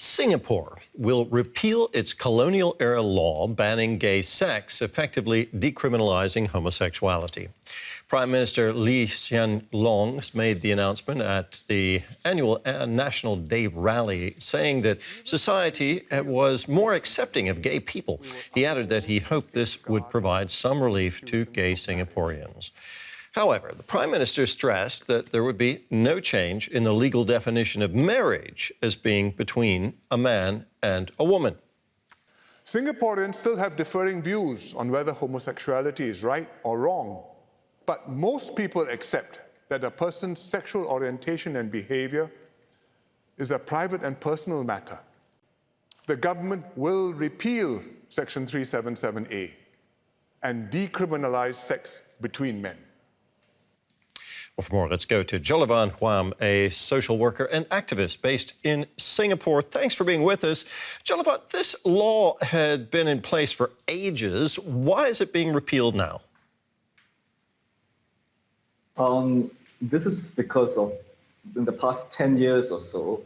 Singapore will repeal its colonial-era law banning gay sex, effectively decriminalizing homosexuality. Prime Minister Lee Hsien Loong made the announcement at the annual National Day rally, saying that society was more accepting of gay people. He added that he hoped this would provide some relief to gay Singaporeans. However, the Prime Minister stressed that there would be no change in the legal definition of marriage as being between a man and a woman. Singaporeans still have differing views on whether homosexuality is right or wrong, but most people accept that a person's sexual orientation and behavior is a private and personal matter. The government will repeal Section 377A and decriminalize sex between men. Well, for more, let's go to Jolavan Huam, a social worker and activist based in Singapore. Thanks for being with us. Jolavan, this law had been in place for ages. Why is it being repealed now? This is because of, in the past 10 years or so,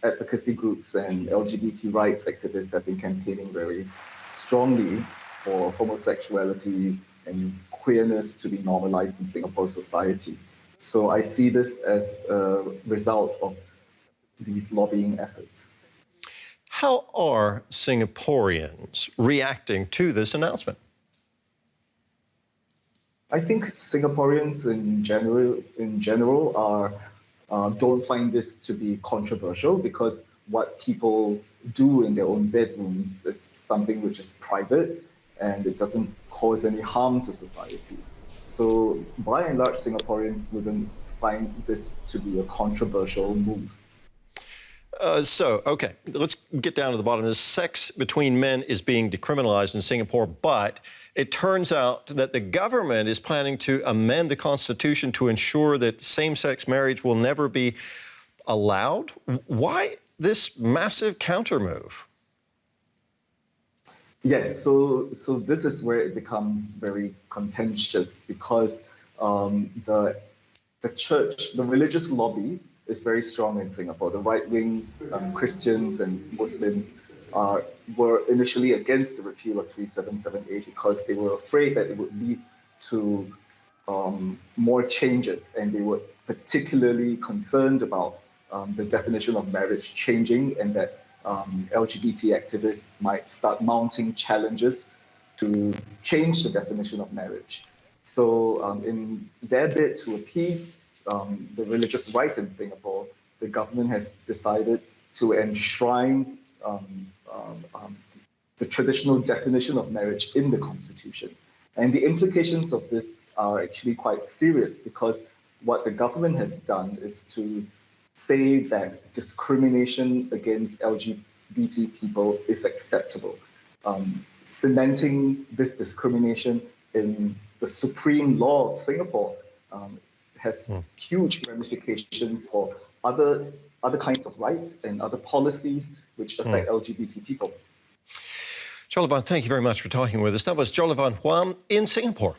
advocacy groups and LGBT rights activists have been campaigning very strongly for homosexuality and queerness to be normalized in Singapore society. So I see this as a result of these lobbying efforts. How are Singaporeans reacting to this announcement? I think Singaporeans in general are don't find this to be controversial, because what people do in their own bedrooms is something which is private and it doesn't cause any harm to society. So by and large, Singaporeans wouldn't find this to be a controversial move. Okay, let's get down to the bottom. The sex between men is being decriminalized in Singapore, but it turns out that the government is planning to amend the Constitution to ensure that same-sex marriage will never be allowed. Why this massive counter-move? Yes, so this is where it becomes very contentious, because the church, the religious lobby is very strong in Singapore. The right-wing Christians and Muslims were initially against the repeal of 377A because they were afraid that it would lead to more changes, and they were particularly concerned about the definition of marriage changing, and that LGBT activists might start mounting challenges to change the definition of marriage. So in their bid to appease the religious right in Singapore, the government has decided to enshrine the traditional definition of marriage in the Constitution. And the implications of this are actually quite serious, because what the government has done is to say that discrimination against LGBT people is acceptable, cementing this discrimination in the supreme law of Singapore has huge ramifications for other kinds of rights and other policies which affect LGBT people. Jolavan, thank you very much for talking with us. That was Jolavan Huam in Singapore.